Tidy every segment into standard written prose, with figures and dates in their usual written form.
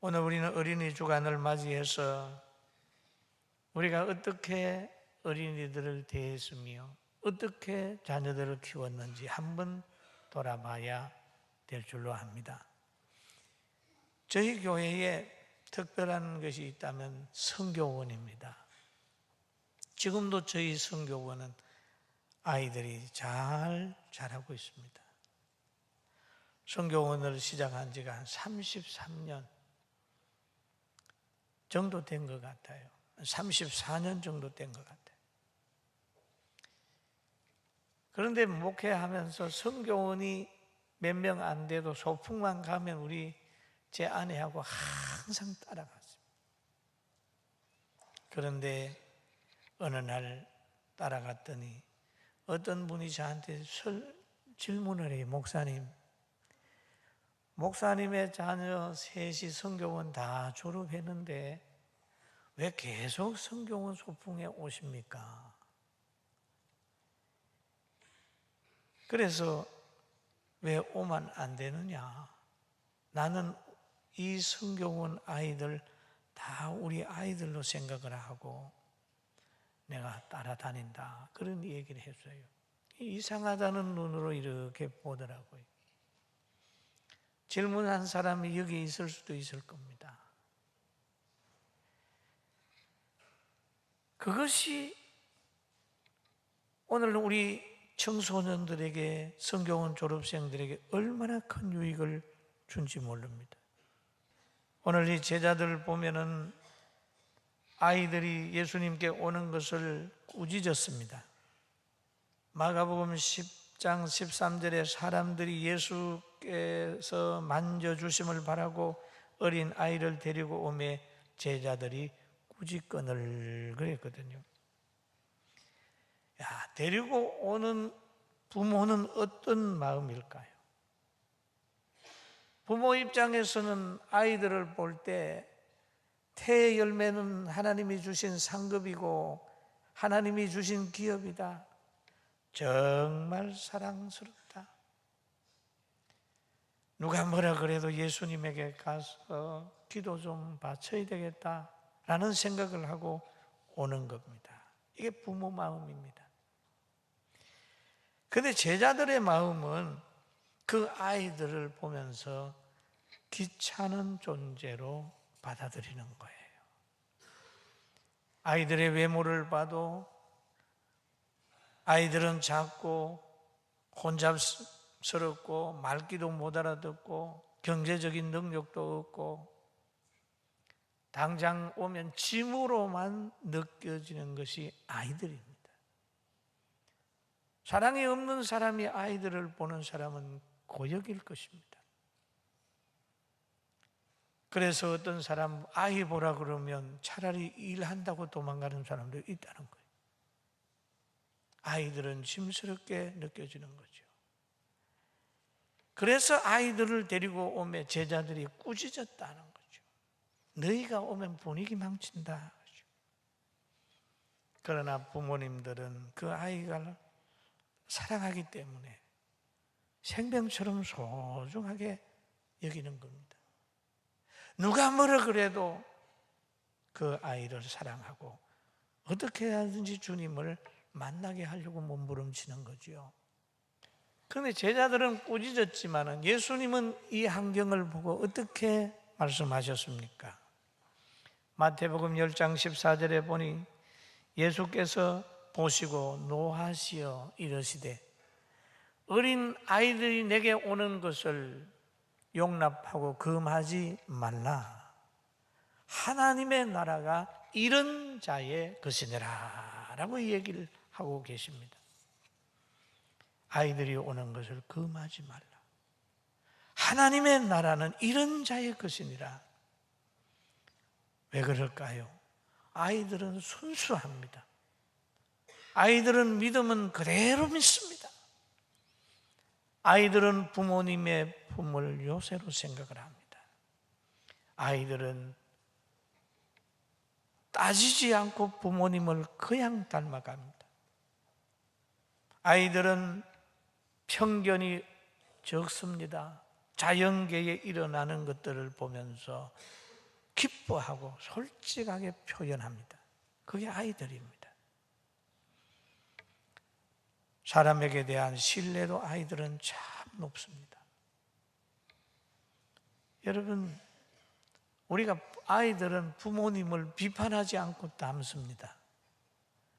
오늘 우리는 어린이 주간을 맞이해서 우리가 어떻게 어린이들을 대했으며 어떻게 자녀들을 키웠는지 한번 돌아봐야 될 줄로 압니다. 저희 교회에 특별한 것이 있다면 성교원입니다. 지금도 저희 성교원은 아이들이 잘 자라고 있습니다. 성교원을 시작한 지가 한 33년 정도 된 것 같아요. 34년 정도 된 것 같아요. 그런데 목회하면서 성교원이 몇 명 안 돼도 소풍만 가면 제 아내하고 항상 따라갔습니다. 그런데 어느 날 따라갔더니 어떤 분이 저한테 질문을 해요. 목사님의 자녀 셋이 성교원 다 졸업했는데 왜 계속 성교원 소풍에 오십니까? 그래서 왜 오면 안 되느냐? 나는 이 성교원 아이들 다 우리 아이들로 생각을 하고 내가 따라다닌다. 그런 얘기를 했어요. 이상하다는 눈으로 이렇게 보더라고요. 질문한 사람이 여기 있을 수도 있을 겁니다. 그것이 오늘 우리 청소년들에게, 성교원 졸업생들에게 얼마나 큰 유익을 준지 모릅니다. 오늘 이 제자들 보면은 아이들이 예수님께 오는 것을 꾸짖었습니다. 마가복음 10장 13절에 사람들이 예수께서 만져주심을 바라고 어린 아이를 데리고 오매 제자들이 꾸짖거늘 그랬거든요. 데리고 오는 부모는 어떤 마음일까요? 부모 입장에서는 아이들을 볼 때 태의 열매는 하나님이 주신 상급이고 하나님이 주신 기업이다. 정말 사랑스럽다. 누가 뭐라 그래도 예수님에게 가서 기도 좀 바쳐야 되겠다라는 생각을 하고 오는 겁니다. 이게 부모 마음입니다. 그런데 제자들의 마음은 그 아이들을 보면서 귀찮은 존재로 받아들이는 거예요. 아이들의 외모를 봐도 아이들은 작고 혼잡스럽고 말귀도 못 알아듣고 경제적인 능력도 없고 당장 오면 짐으로만 느껴지는 것이 아이들입니다. 사랑이 없는 사람이 아이들을 보는 사람은 고역일 것입니다. 그래서 어떤 사람 아이 보라 그러면 차라리 일한다고 도망가는 사람도 있다는 거예요. 아이들은 짐스럽게 느껴지는 거죠. 그래서 아이들을 데리고 오면 제자들이 꾸짖었다는 거죠. 너희가 오면 분위기 망친다. 그러나 부모님들은 그 아이가 사랑하기 때문에 생명처럼 소중하게 여기는 겁니다. 누가 뭐라 그래도 그 아이를 사랑하고 어떻게 하든지 주님을 만나게 하려고 몸부림치는 거죠. 그런데 제자들은 꾸짖었지만 예수님은 이 환경을 보고 어떻게 말씀하셨습니까? 마태복음 10장 14절에 보니 예수께서 보시고 노하시어 이르시되 어린 아이들이 내게 오는 것을 용납하고 금하지 말라. 하나님의 나라가 이런 자의 것이니라 라고 얘기를 하고 계십니다. 아이들이 오는 것을 금하지 말라. 하나님의 나라는 이런 자의 것이니라. 왜 그럴까요? 아이들은 순수합니다. 아이들은 믿음은 그대로 믿습니다. 아이들은 부모님의 품을 요새로 생각을 합니다. 아이들은 따지지 않고 부모님을 그냥 닮아갑니다. 아이들은 편견이 적습니다. 자연계에 일어나는 것들을 보면서 기뻐하고 솔직하게 표현합니다. 그게 아이들입니다. 사람에게 대한 신뢰도 아이들은 참 높습니다. 여러분, 우리가 아이들은 부모님을 비판하지 않고 닮습니다.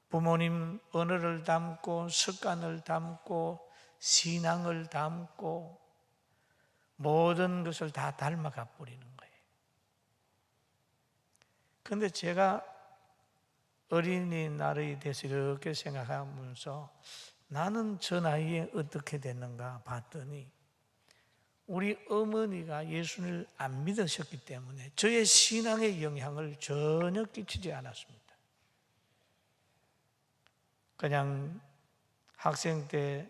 부모님 언어를 담고 습관을 담고 신앙을 담고 모든 것을 다 닮아가 버리는 거예요. 그런데 제가 어린이날이 돼서 이렇게 생각하면서 나는 저 나이에 어떻게 됐는가 봤더니 우리 어머니가 예수를 안 믿으셨기 때문에 저의 신앙에 영향을 전혀 끼치지 않았습니다. 그냥 학생 때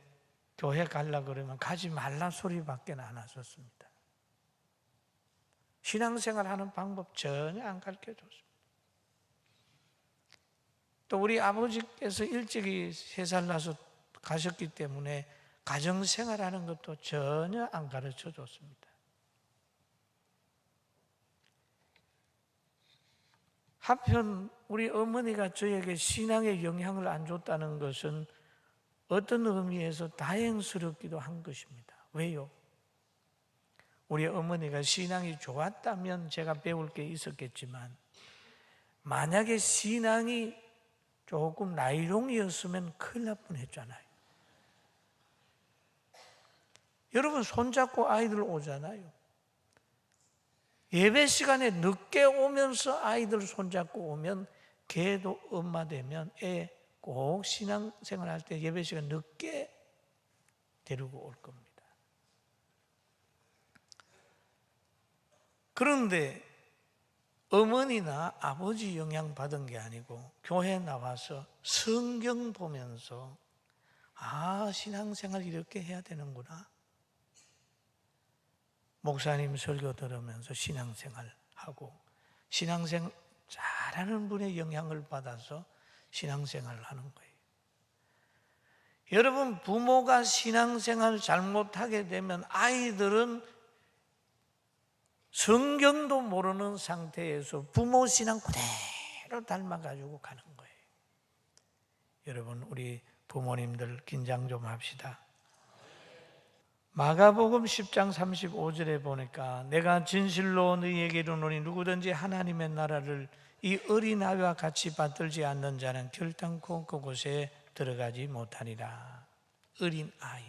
교회 가려고 그러면 가지 말라 소리밖에 안 하셨습니다. 신앙생활 하는 방법 전혀 안 가르쳐줬습니다. 또 우리 아버지께서 일찍이 3살 나서 가셨기 때문에 가정생활하는 것도 전혀 안 가르쳐줬습니다. 한편 우리 어머니가 저에게 신앙의 영향을 안 줬다는 것은 어떤 의미에서 다행스럽기도 한 것입니다. 왜요? 우리 어머니가 신앙이 좋았다면 제가 배울 게 있었겠지만 만약에 신앙이 조금 나이롱이었으면 큰일 날 뻔했잖아요. 여러분 손잡고 아이들 오잖아요. 예배 시간에 늦게 오면서 아이들 손잡고 오면 걔도 엄마 되면 애 꼭 신앙생활 할 때 예배 시간 늦게 데리고 올 겁니다. 그런데 어머니나 아버지 영향 받은 게 아니고 교회 나와서 성경 보면서 신앙생활 이렇게 해야 되는구나. 목사님 설교 들으면서 신앙생활하고 신앙생활 잘하는 분의 영향을 받아서 신앙생활을 하는 거예요. 여러분 부모가 신앙생활 잘못하게 되면 아이들은 성경도 모르는 상태에서 부모 신앙 그대로 닮아가지고 가는 거예요. 여러분 우리 부모님들 긴장 좀 합시다. 마가복음 10장 35절에 보니까 내가 진실로 너희에게 이르노니 누구든지 하나님의 나라를 이 어린아이와 같이 받들지 않는 자는 결단코 그곳에 들어가지 못하리라. 어린아이.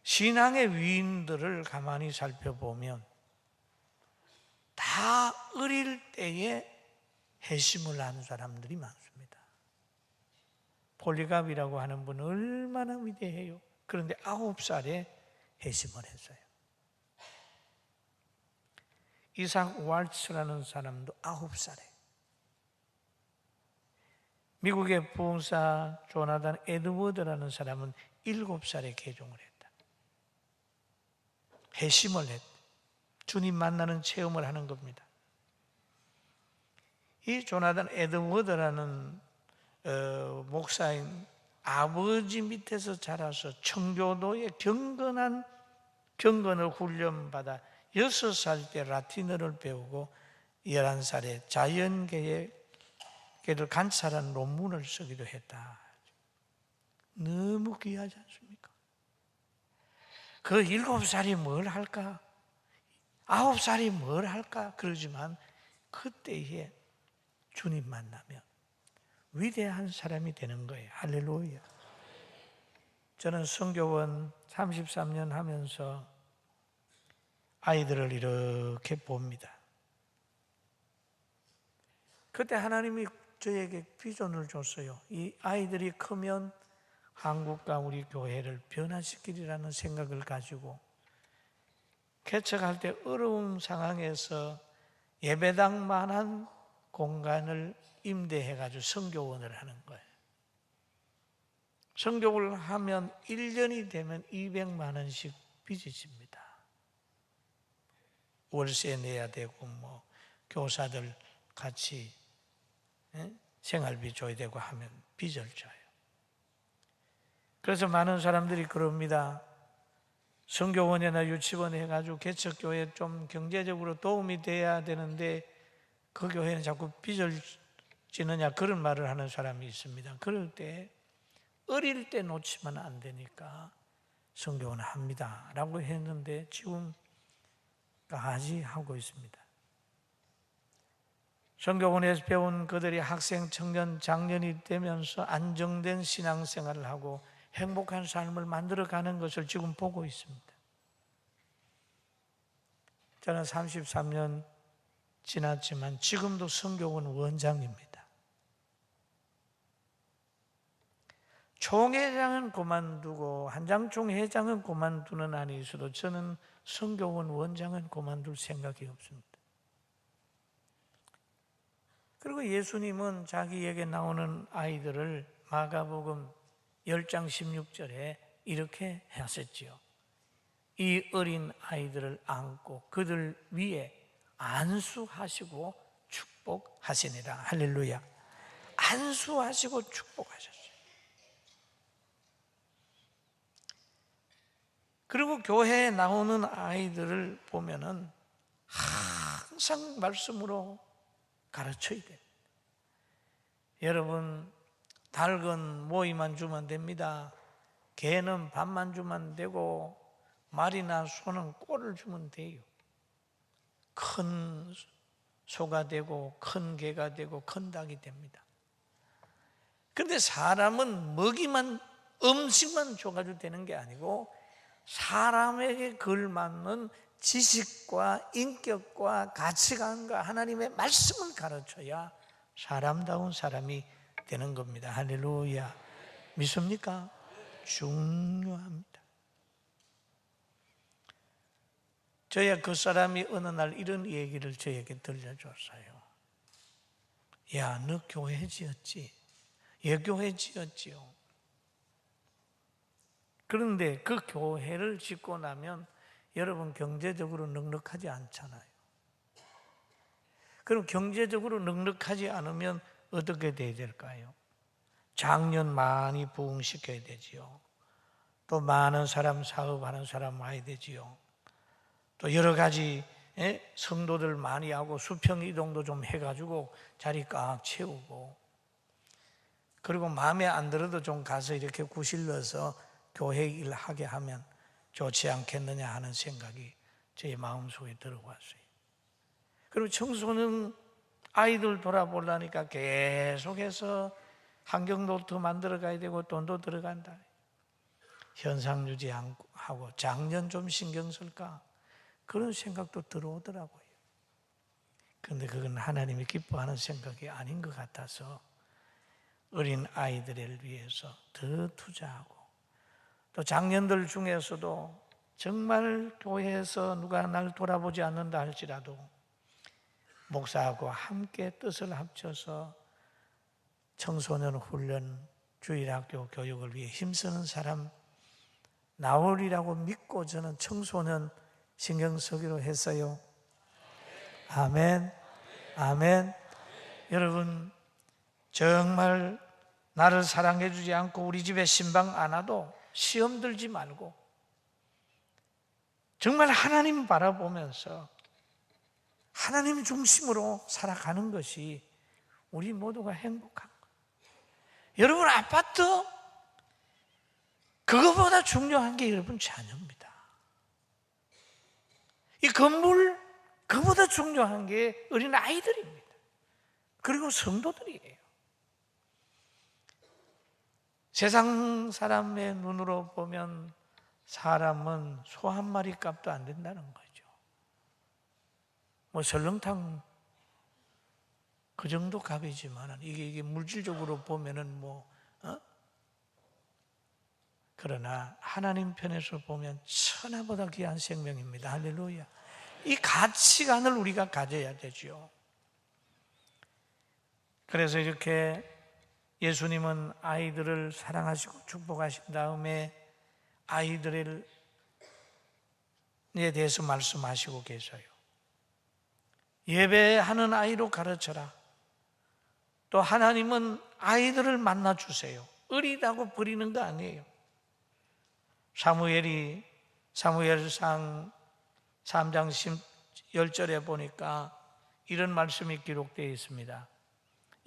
신앙의 위인들을 가만히 살펴보면 다 어릴 때에 회심을 한 사람들이 많습니다. 폴리갑이라고 하는 분은 얼마나 위대해요. 그런데 9살에 회심을 했어요. 이삭 왈츠라는 사람도 9살에, 미국의 부흥사 조나단 에드워드라는 사람은 7살에 개종을 했다. 회심을 했다. 주님 만나는 체험을 하는 겁니다. 이 조나단 에드워드라는 목사인 아버지 밑에서 자라서 청교도의 경건을 훈련받아 6살 때 라틴어를 배우고 11살에 자연계를 관찰한 논문을 쓰기도 했다. 너무 귀하지 않습니까? 그 7살이 뭘 할까? 9살이 뭘 할까? 그러지만 그때에 주님 만나면 위대한 사람이 되는 거예요. 할렐루야. 저는 선교원 33년 하면서 아이들을 이렇게 봅니다. 그때 하나님이 저에게 비전을 줬어요. 이 아이들이 크면 한국과 우리 교회를 변화시키리라는 생각을 가지고 개척할 때 어려운 상황에서 예배당만한 공간을 임대해가지고 선교원을 하는 거예요. 선교를 하면 1년이 되면 200만 원씩 빚이 집니다. 월세 내야 되고 교사들 같이 생활비 줘야 되고 하면 빚을 져요. 그래서 많은 사람들이 그럽니다. 성교원이나 유치원 해가지고 개척교회에 좀 경제적으로 도움이 돼야 되는데 그 교회는 자꾸 빚을 지느냐 그런 말을 하는 사람이 있습니다. 그럴 때 어릴 때 놓치면 안 되니까 성교원 합니다 라고 했는데 지금까지 하고 있습니다. 성교원에서 배운 그들이 학생, 청년, 장년이 되면서 안정된 신앙생활을 하고 행복한 삶을 만들어가는 것을 지금 보고 있습니다. 저는 33년 지났지만 지금도 성교원 원장입니다. 총회장은 그만두고 한장총 회장은 그만두는 한이 있어도 저는 성교원 원장은 그만둘 생각이 없습니다. 그리고 예수님은 자기에게 나오는 아이들을 마가복음 10장 16절에 이렇게 하셨지요. 이 어린 아이들을 안고 그들 위에 안수하시고 축복하시니라. 할렐루야. 안수하시고 축복하셨어요. 그리고 교회에 나오는 아이들을 보면은 항상 말씀으로 가르쳐야 돼요. 여러분, 닭은 모이만 주면 됩니다. 개는 밥만 주면 되고 말이나 소는 꼴을 주면 돼요. 큰 소가 되고 큰 개가 되고 큰 닭이 됩니다. 그런데 사람은 먹이만 음식만 줘가지고 되는 게 아니고 사람에게 걸맞는 지식과 인격과 가치관과 하나님의 말씀을 가르쳐야 사람다운 사람이 되는 겁니다. 할렐루야. 믿습니까? 중요합니다. 저야 그 사람이 어느 날 이런 얘기를 저에게 들려줬어요. 야, 너 교회 지었지? 예, 교회 지었지요. 그런데 그 교회를 짓고 나면 여러분 경제적으로 넉넉하지 않잖아요. 그럼 경제적으로 넉넉하지 않으면 어떻게 돼야 될까요? 장년 많이 부흥시켜야 되지요. 또 많은 사람 사업하는 사람 와야 되지요. 또 여러 가지 성도들 많이 하고 수평 이동도 좀 해가지고 자리 꽉 채우고, 그리고 마음에 안 들어도 좀 가서 이렇게 구실러서 교회 일하게 하면 좋지 않겠느냐 하는 생각이 제 마음속에 들어왔어요. 그리고 청소년 아이들 돌아보려니까 계속해서 환경도 더 만들어 가야 되고 돈도 들어간다. 현상 유지하고 작년 좀 신경 쓸까? 그런 생각도 들어오더라고요. 그런데 그건 하나님이 기뻐하는 생각이 아닌 것 같아서 어린 아이들을 위해서 더 투자하고, 또 장년들 중에서도 정말 교회에서 누가 날 돌아보지 않는다 할지라도 목사하고 함께 뜻을 합쳐서 청소년 훈련, 주일학교 교육을 위해 힘쓰는 사람 나오리라고 믿고 저는 청소년 신경 쓰기로 했어요. 아멘, 아멘. 여러분, 정말 나를 사랑해 주지 않고 우리 집에 신방 안 와도 시험 들지 말고 정말 하나님 바라보면서 하나님 중심으로 살아가는 것이 우리 모두가 행복한 거예요. 여러분, 아파트 그거보다 중요한 게 여러분 자녀입니다. 이 건물 그보다 중요한 게 어린 아이들입니다. 그리고 성도들이에요. 세상 사람의 눈으로 보면 사람은 소 한 마리 값도 안 된다는 거죠. 뭐 설렁탕 그 정도 값이지만 이게 물질적으로 보면은 그러나 하나님 편에서 보면 천하보다 귀한 생명입니다. 할렐루야. 이 가치관을 우리가 가져야 되죠. 그래서 이렇게 예수님은 아이들을 사랑하시고 축복하신 다음에 아이들에 대해서 말씀하시고 계셔요. 예배하는 아이로 가르쳐라. 또 하나님은 아이들을 만나주세요. 어리다고 버리는 거 아니에요. 사무엘이 사무엘상 3장 10절에 보니까 이런 말씀이 기록되어 있습니다.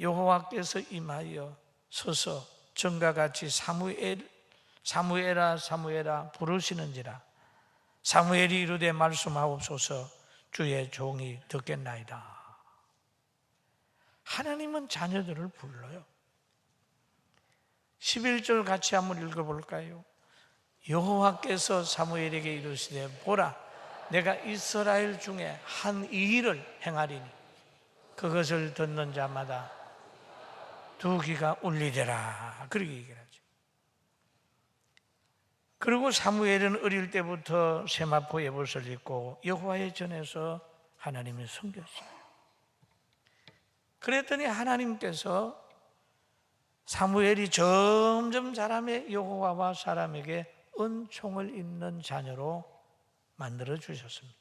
여호와께서 임하여 서서 전과 같이 사무엘아 사무엘아 부르시는지라. 사무엘이 이르되 말씀하옵소서, 주의 종이 듣겠나이다. 하나님은 자녀들을 불러요. 11절 같이 한번 읽어볼까요? 여호와께서 사무엘에게 이르시되 보라, 내가 이스라엘 중에 한 일을 행하리니 그것을 듣는 자마다 두 귀가 울리리라. 그렇게 얘기를 하죠. 그리고 사무엘은 어릴 때부터 세마포 예봇을 입고 여호와의 전에서 하나님을 섬겼어요. 그랬더니 하나님께서 사무엘이 점점 자라며 여호와와 사람에게 은총을 입는 자녀로 만들어 주셨습니다.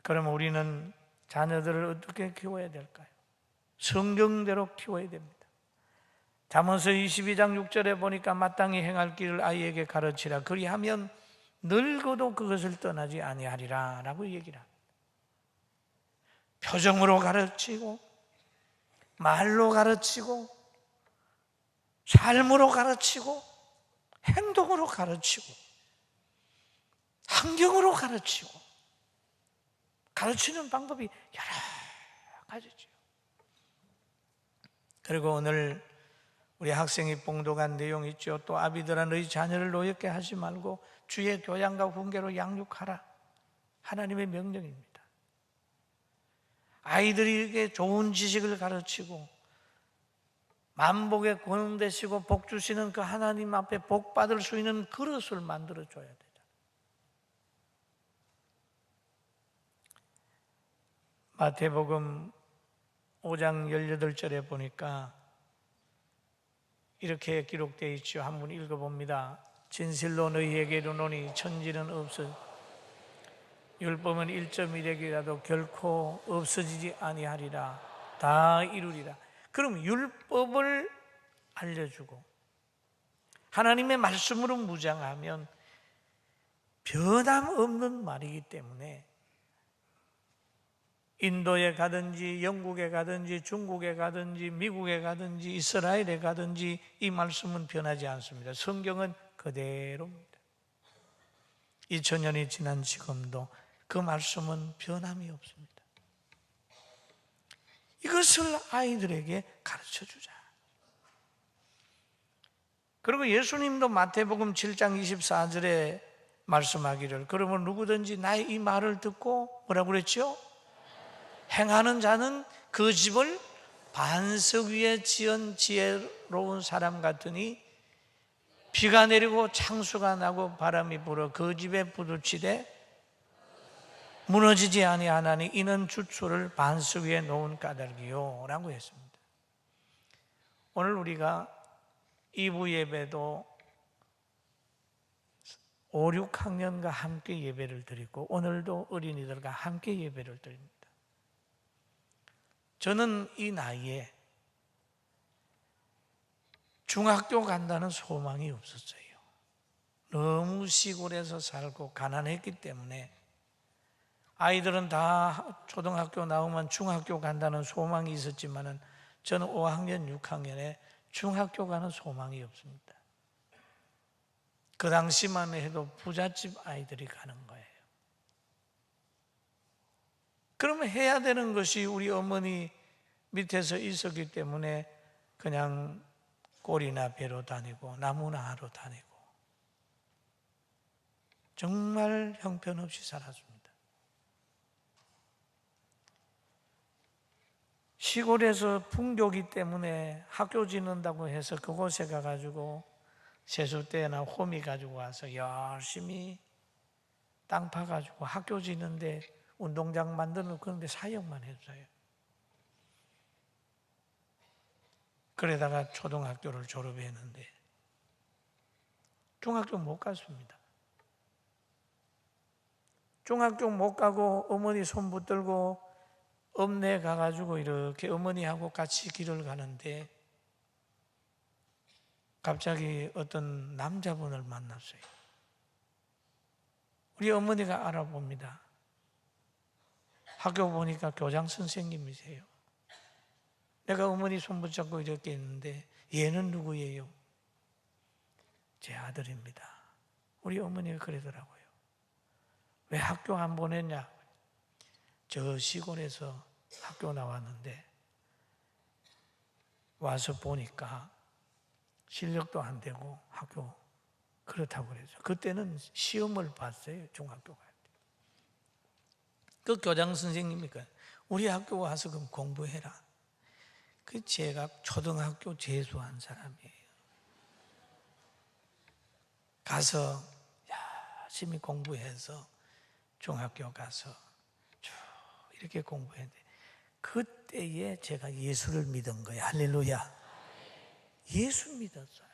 그럼 우리는 자녀들을 어떻게 키워야 될까요? 성경대로 키워야 됩니다. 잠언서 22장 6절에 보니까 마땅히 행할 길을 아이에게 가르치라. 그리하면 늙어도 그것을 떠나지 아니하리라 라고 얘기를 합니다. 표정으로 가르치고, 말로 가르치고, 삶으로 가르치고, 행동으로 가르치고, 환경으로 가르치고, 가르치는 방법이 여러 가지죠. 그리고 오늘 우리 학생이 봉독한 내용 있죠. 또 아비들아 너희 자녀를 노엽게 하지 말고 주의 교양과 훈계로 양육하라. 하나님의 명령입니다. 아이들에게 좋은 지식을 가르치고 만복의 권 되시고 복 주시는 그 하나님 앞에 복 받을 수 있는 그릇을 만들어줘야 되죠. 마태복음 5장 18절에 보니까 이렇게 기록되어 있죠. 한번 읽어봅니다. 진실로 너희에게 이르노니 천지는 율법은 1.1핵이라도 결코 없어지지 아니하리라. 다 이루리라. 그럼 율법을 알려주고 하나님의 말씀으로 무장하면 변함없는 말이기 때문에 인도에 가든지 영국에 가든지 중국에 가든지 미국에 가든지 이스라엘에 가든지 이 말씀은 변하지 않습니다. 성경은 그대로입니다. 2000년이 지난 지금도 그 말씀은 변함이 없습니다. 이것을 아이들에게 가르쳐주자. 그리고 예수님도 마태복음 7장 24절에 말씀하기를 그러면 누구든지 나의 이 말을 듣고 뭐라고 그랬죠? 행하는 자는 그 집을 반석 위에 지은 지혜로운 사람 같으니 비가 내리고 창수가 나고 바람이 불어 그 집에 부딪히되 무너지지 아니하나니 이는 주초를 반석 위에 놓은 까닭이요 라고 했습니다. 오늘 우리가 2부 예배도 5, 6학년과 함께 예배를 드리고 오늘도 어린이들과 함께 예배를 드립니다. 저는 이 나이에 중학교 간다는 소망이 없었어요. 너무 시골에서 살고 가난했기 때문에 아이들은 다 초등학교 나오면 중학교 간다는 소망이 있었지만은 저는 5학년, 6학년에 중학교 가는 소망이 없습니다. 그 당시만 해도 부잣집 아이들이 가는 거예요. 그러면 해야 되는 것이 우리 어머니 밑에서 있었기 때문에 그냥 꼴이나 배로 다니고 나무나 하러 다니고 정말 형편없이 살았습니다. 시골에서 풍교기 때문에 학교 짓는다고 해서 그곳에 가가지고 세숫대나 호미 가지고 와서 열심히 땅 파가지고 학교 짓는데 운동장 만드는 그런데 사역만 했어요. 그러다가 초등학교를 졸업했는데 중학교 못 갔습니다. 중학교 못 가고 어머니 손 붙들고 읍내에 가가지고 이렇게 어머니하고 같이 길을 가는데 갑자기 어떤 남자분을 만났어요. 우리 어머니가 알아봅니다. 학교 보니까 교장 선생님이세요. 내가 어머니 손 붙잡고 이렇게 있는데 얘는 누구예요? 제 아들입니다. 우리 어머니가 그러더라고요. 왜 학교 안 보냈냐? 저 시골에서 학교 나왔는데 와서 보니까 실력도 안 되고 학교 그렇다고 그래서 그때는 시험을 봤어요. 중학교 갈 때. 그 교장 선생님이니까 우리 학교 와서 그럼 공부해라. 그 제가 초등학교 재수한 사람이에요. 가서 열심히 공부해서 중학교 가서 쭉 이렇게 공부했는데 그때에 제가 예수를 믿은 거예요. 할렐루야. 예수 믿었어요.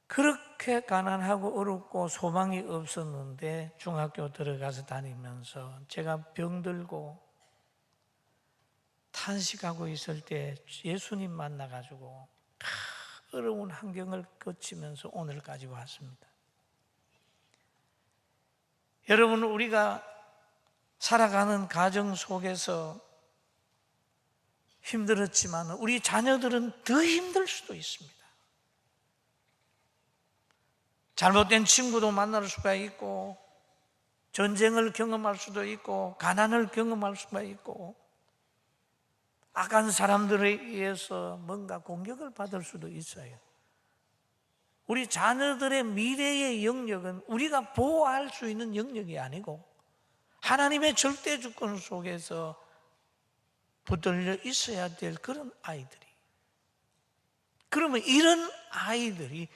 그렇게 가난하고 어렵고 소망이 없었는데 중학교 들어가서 다니면서 제가 병들고 탄식하고 있을 때 예수님 만나가지고 어려운 환경을 거치면서 오늘까지 왔습니다. 여러분, 우리가 살아가는 가정 속에서 힘들었지만 우리 자녀들은 더 힘들 수도 있습니다. 잘못된 친구도 만날 수가 있고 전쟁을 경험할 수도 있고 가난을 경험할 수가 있고 악한 사람들에 의해서 뭔가 공격을 받을 수도 있어요. 우리 자녀들의 미래의 영역은 우리가 보호할 수 있는 영역이 아니고 하나님의 절대 주권 속에서 붙들려 있어야 될 그런 아이들이. 그러면 이런 아이들이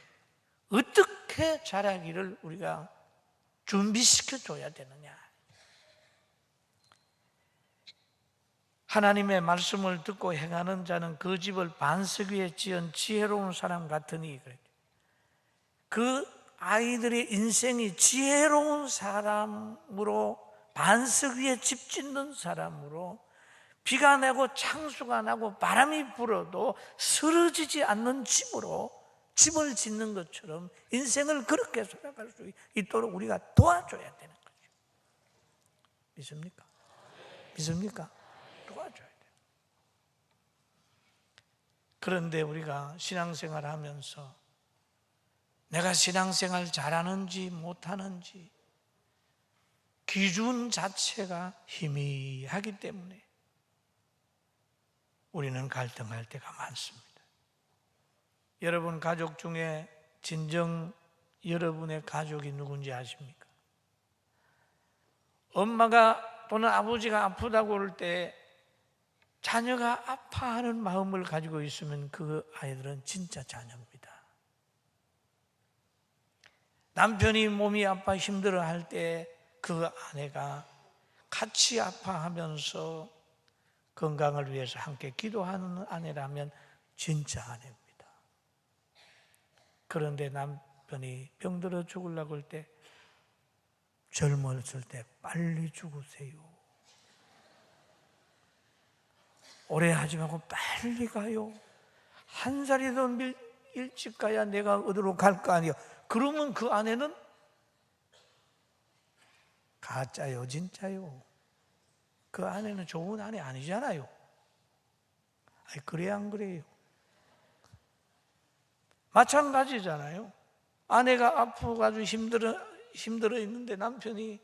어떻게 자라기를 우리가 준비시켜 줘야 되느냐? 하나님의 말씀을 듣고 행하는 자는 그 집을 반석 위에 지은 지혜로운 사람 같으니 그랬죠. 그 아이들의 인생이 지혜로운 사람으로 반석 위에 집 짓는 사람으로 비가 내고 창수가 나고 바람이 불어도 쓰러지지 않는 집으로 집을 짓는 것처럼 인생을 그렇게 살아갈 수 있도록 우리가 도와줘야 되는 거죠. 믿습니까? 믿습니까? 도와줘야 돼요. 그런데 우리가 신앙생활 하면서 내가 신앙생활 잘하는지 못하는지 기준 자체가 희미하기 때문에 우리는 갈등할 때가 많습니다. 여러분 가족 중에 진정 여러분의 가족이 누군지 아십니까? 엄마가 또는 아버지가 아프다고 할 때 자녀가 아파하는 마음을 가지고 있으면 그 아이들은 진짜 자녀입니다. 남편이 몸이 아파 힘들어할 때 그 아내가 같이 아파하면서 건강을 위해서 함께 기도하는 아내라면 진짜 아내입니다. 그런데 남편이 병들어 죽으려고 할 때 젊었을 때 빨리 죽으세요. 오래 하지 말고 빨리 가요. 한 살이 더 일찍 가야 내가 어디로 갈 거 아니에요. 그러면 그 아내는 가짜요, 진짜요? 그 아내는 좋은 아내 아니잖아요. 아니, 그래야 안 그래요? 마찬가지잖아요. 아내가 아프가지고 힘들어 있는데 남편이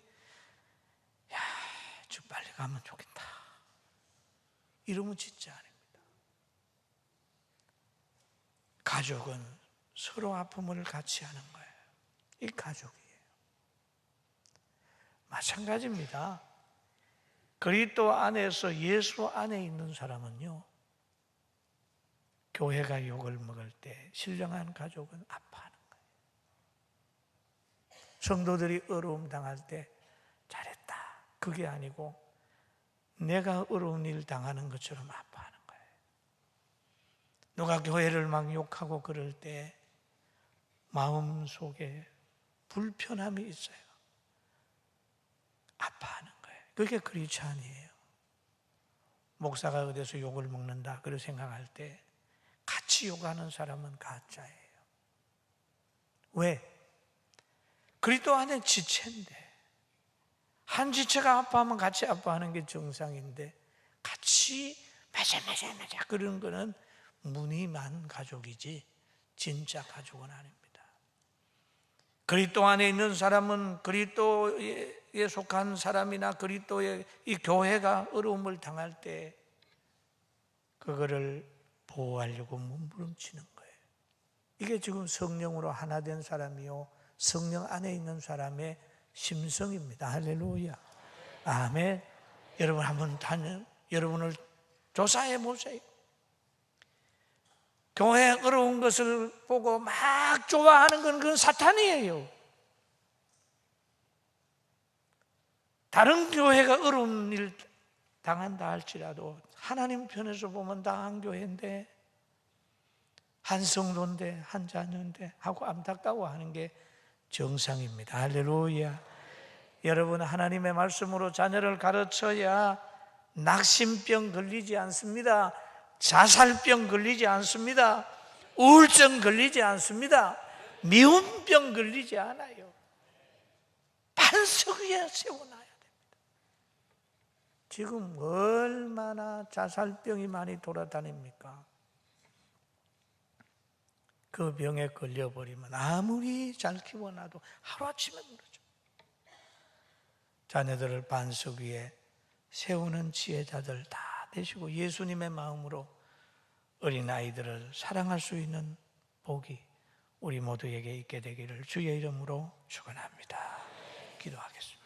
좀 빨리 가면 좋겠다. 이러면 진짜 아닙니다. 가족은 서로 아픔을 같이 하는 거예요. 이 가족이에요. 마찬가지입니다. 그리스도 안에서 예수 안에 있는 사람은요, 교회가 욕을 먹을 때 신령한 가족은 아파하는 거예요. 성도들이 어려움 당할 때 잘했다, 그게 아니고 내가 어려운 일 당하는 것처럼 아파하는 거예요. 누가 교회를 막 욕하고 그럴 때 마음속에 불편함이 있어요. 아파하는 거예요. 그게 크리스찬이에요. 목사가 어디서 욕을 먹는다 그렇게 생각할 때 같이 욕하는 사람은 가짜예요. 왜? 그리스도 안에 지체인데, 한 지체가 아파하면 같이 아파하는 게 정상인데 같이 맞아 그런 거는 무늬만 가족이지 진짜 가족은 아닙니다. 그리스도 안에 있는 사람은 그리스도에 속한 사람이나 그리스도의 이 교회가 어려움을 당할 때 그거를 보호하려고 몸부림치는 거예요. 이게 지금 성령으로 하나 된 사람이요, 성령 안에 있는 사람의 심성입니다. 할렐루야. 아멘. 여러분 한번 여러분을 조사해 보세요. 교회 어려운 것을 보고 막 좋아하는 건 그건 사탄이에요. 다른 교회가 어려운 일 당한다 할지라도 하나님 편에서 보면 다 한 교회인데, 한 성도인데, 한 자녀인데 하고 안타까워하는 게 정상입니다. 할렐루야. 여러분 하나님의 말씀으로 자녀를 가르쳐야 낙심병 걸리지 않습니다. 자살병 걸리지 않습니다. 우울증 걸리지 않습니다. 미움병 걸리지 않아요. 반석 위에 세워놔야 됩니다. 지금 얼마나 자살병이 많이 돌아다닙니까? 그 병에 걸려버리면 아무리 잘 키워놔도 하루아침에 무너져. 자녀들을 반석 위에 세우는 지혜자들 다 되시고 예수님의 마음으로 어린아이들을 사랑할 수 있는 복이 우리 모두에게 있게 되기를 주의 이름으로 축원합니다. 기도하겠습니다.